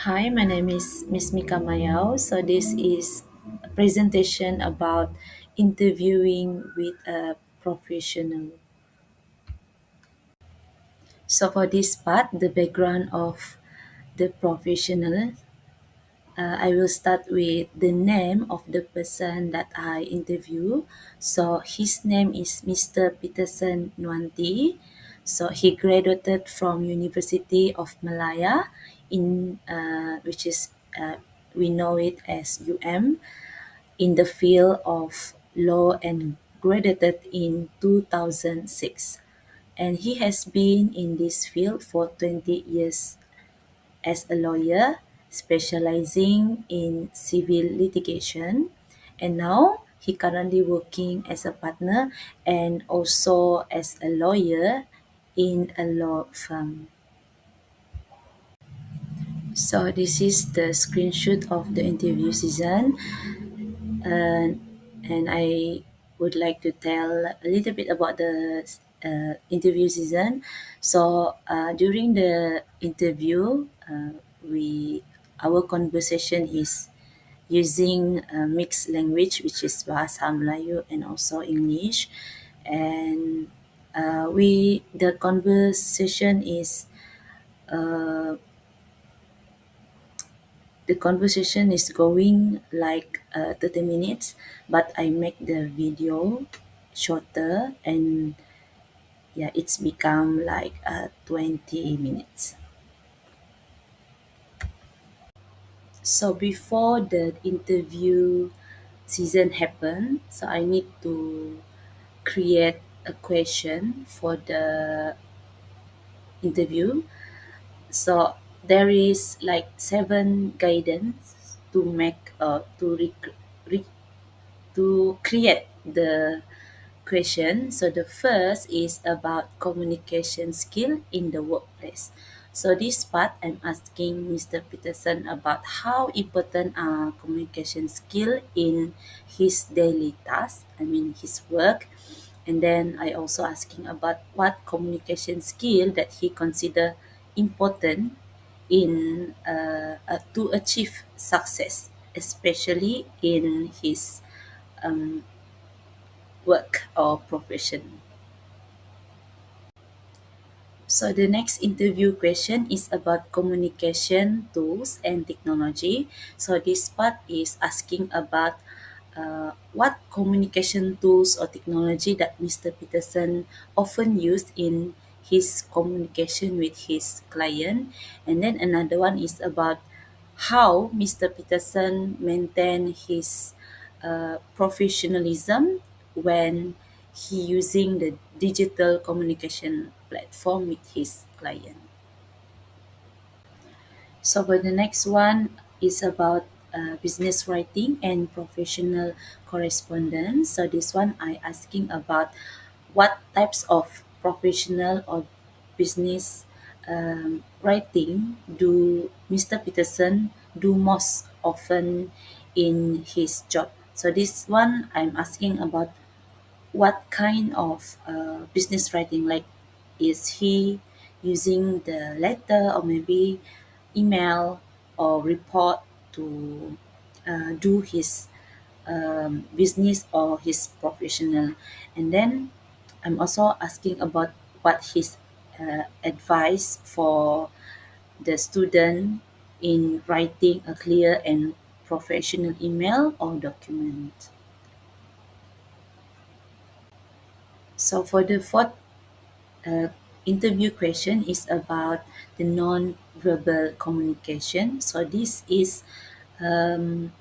Hi, my name is Miss Mika Mayao. So this is a presentation about interviewing with a professional. So for this part, the background of the professional, I will start with the name of the person that I interview. So his name is Mr. Peterson Nwanti. So he graduated from University of Malaya in which is we know it as UM in the field of law and graduated in 2006. And he has been in this field for 20 years as a lawyer specializing in civil litigation, and now he currently working as a partner and also as a lawyer in a law firm. So this is the screenshot of the interview season, and I would like to tell a little bit about the interview season. So during the interview, we our conversation is using a mixed language, which is Bahasa Melayu and also English, and we the conversation is uh, the conversation is going like 30 minutes, but I make the video shorter, and yeah, it's become like 20 minutes. So before the interview season happen, so I need to create a question for the interview. So there is like seven guidance to make to create the question. So the first is about communication skill in the workplace. So this part I'm asking Mr. Peterson about how important are communication skill in his daily task, I mean his work. And then I also asking about what communication skill that he consider important in to achieve success, especially in his um, work or profession. So the next interview question is about communication tools and technology. So this part is asking about what communication tools or technology that Mr. Peterson often used in his communication with his client. And then another one is about how Mr. Peterson maintain his professionalism when he using the digital communication platform with his client. So for the next one is about business writing and professional correspondence. So this one I asking about what types of professional or business writing do Mr. Peterson do most often in his job. So this one I'm asking about what kind of business writing, like is he using the letter or maybe email or report to do his business or his professional. And then I'm also asking about what his advice for the student in writing a clear and professional email or document. So for the fourth interview question is about the non-verbal communication. So this is um,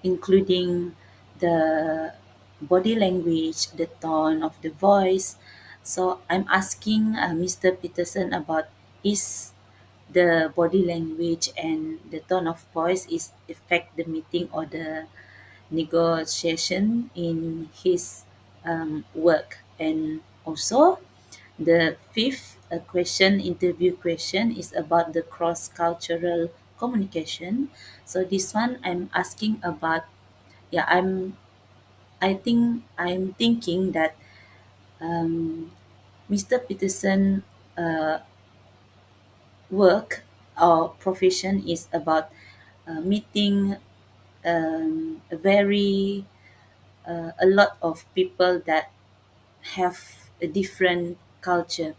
including the body language, the tone of the voice. So I'm asking Mr. Peterson about is the body language and the tone of voice is affect the meeting or the negotiation in his work. And also the fifth interview question is about the cross-cultural communication. So this one I'm asking about, yeah, I think I'm thinking that Mr. Peterson work or profession is about meeting a very a lot of people that have a different culture,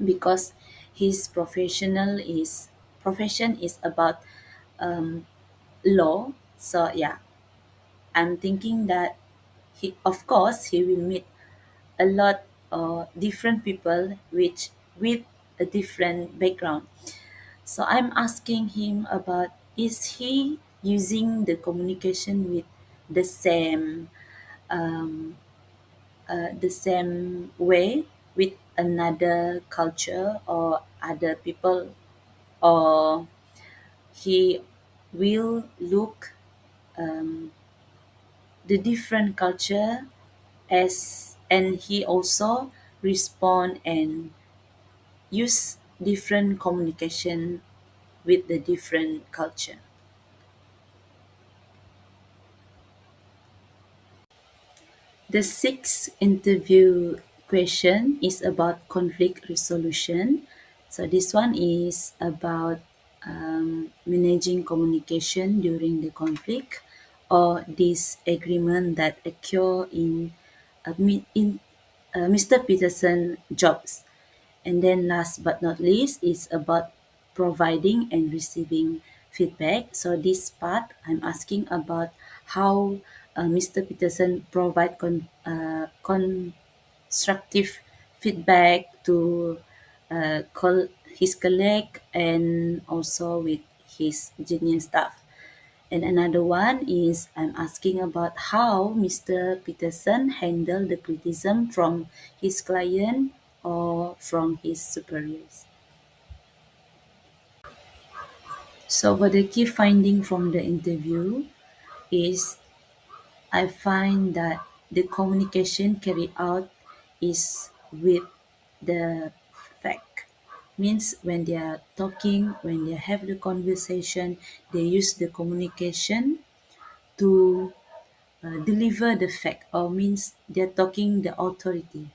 because his profession is about um, law. So yeah, I'm thinking that he, of course, he will meet a lot of different people which with a different background. So I'm asking him about, is he using the communication with the same the same way with another culture or other people, or he will look the different culture as, and he also respond and use different communication with the different culture. The sixth interview question is about conflict resolution. So this one is about managing communication during the conflict or disagreement that occur in Mr. Peterson jobs. And then last but not least is about providing and receiving feedback. So this part I'm asking about how Mr. Peterson provide constructive feedback to his colleague and also with his junior staff. And another one is I'm asking about how Mr. Peterson handled the criticism from his client or from his superiors. So, what the key finding from the interview is, I find that the communication carried out is with the fact. Means when they are talking, when they have the conversation, they use the communication to deliver the fact, or means they're talking the authority.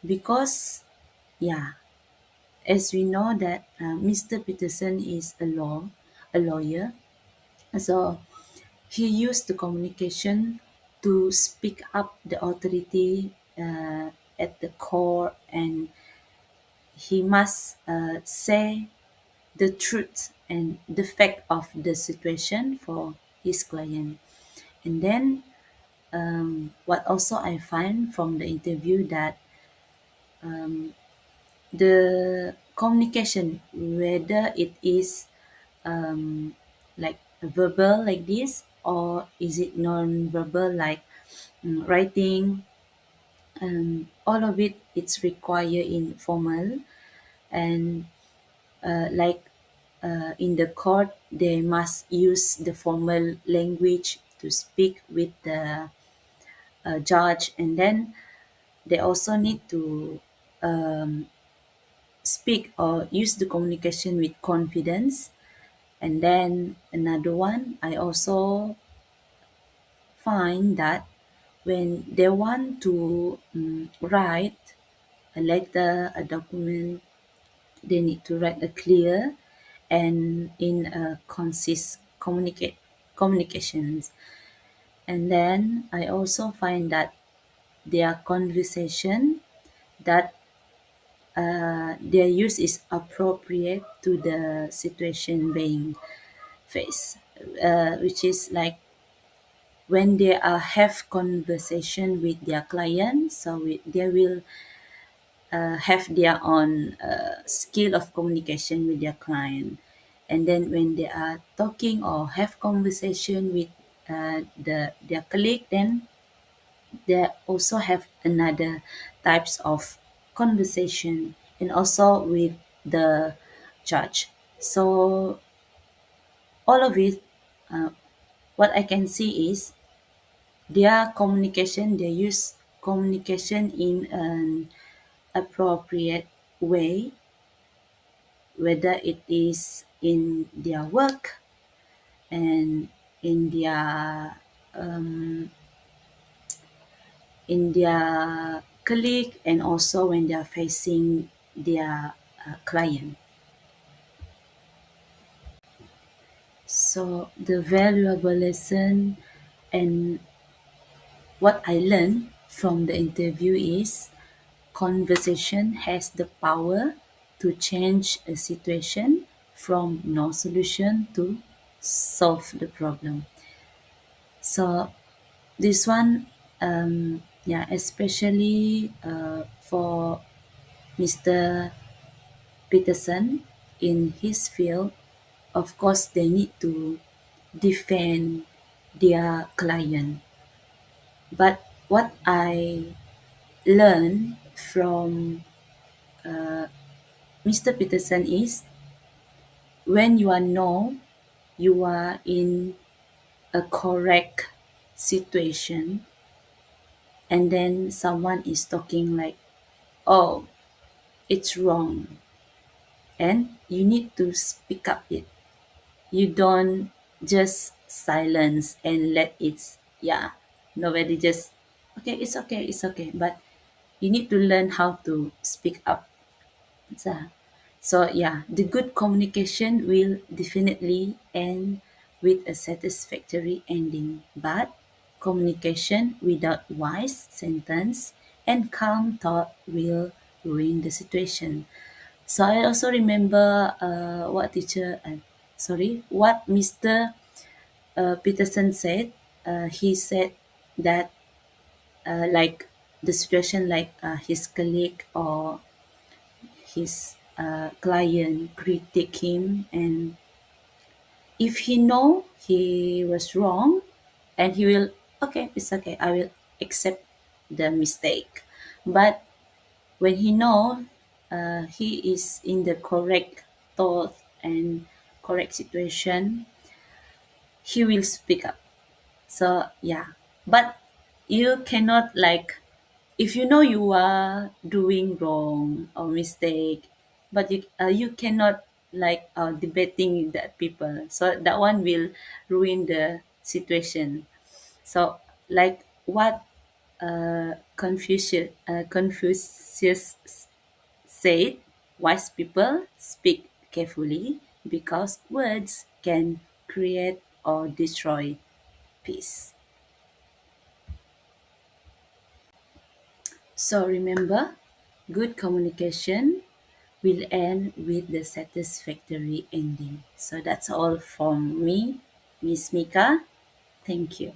Because yeah, as we know that Mr. Peterson is a lawyer, so he used the communication to speak up the authority at the court, and he must say the truth and the fact of the situation for his client. And then what also I find from the interview that the communication, whether it is like verbal like this, or is it non-verbal like writing, all of it, it's required in formal. And like in the court, they must use the formal language to speak with the judge. And then they also need to speak or use the communication with confidence. And then another one, I also find that when they want to write a letter, a document, they need to write a clear and in a concise communications. And then I also find that their conversation, that their use is appropriate to the situation being faced, which is like when they have conversation with their client, so they will have their own skill of communication with their client. And then when they are talking or have conversation with their colleague, then they also have another types of conversation, and also with the judge. So all of it, what I can see is their communication, they use communication in an appropriate way, whether it is in their work and in their colleague, and also when they are facing their client. So the valuable lesson and what I learned from the interview is conversation has the power to change a situation from no solution to solve the problem. So this one, yeah, especially for Mr. Peterson in his field, of course, they need to defend their client. But what I learned from Mr. Peterson is when you are know you are in a correct situation and then someone is talking like, oh, it's wrong, and you need to speak up it. You don't just silence and let it, yeah, nobody just, okay, it's okay, but you need to learn how to speak up. So yeah, the good communication will definitely end with a satisfactory ending, but communication without wise sentence and calm thought will ruin the situation. So I also remember what Mr. Peterson said. He said that like the situation like his colleague or his client critique him, and if he know he was wrong, and he will, okay, it's okay, I will accept the mistake. But when he know he is in the correct thought and correct situation, he will speak up. So yeah, but you cannot like, if you know you are doing wrong or mistake, but you cannot like debating with that people, so that one will ruin the situation. So like what Confucius said, wise people speak carefully because words can create or destroy peace. So remember, good communication will end with the satisfactory ending. So that's all from me, Miss Mika. Thank you.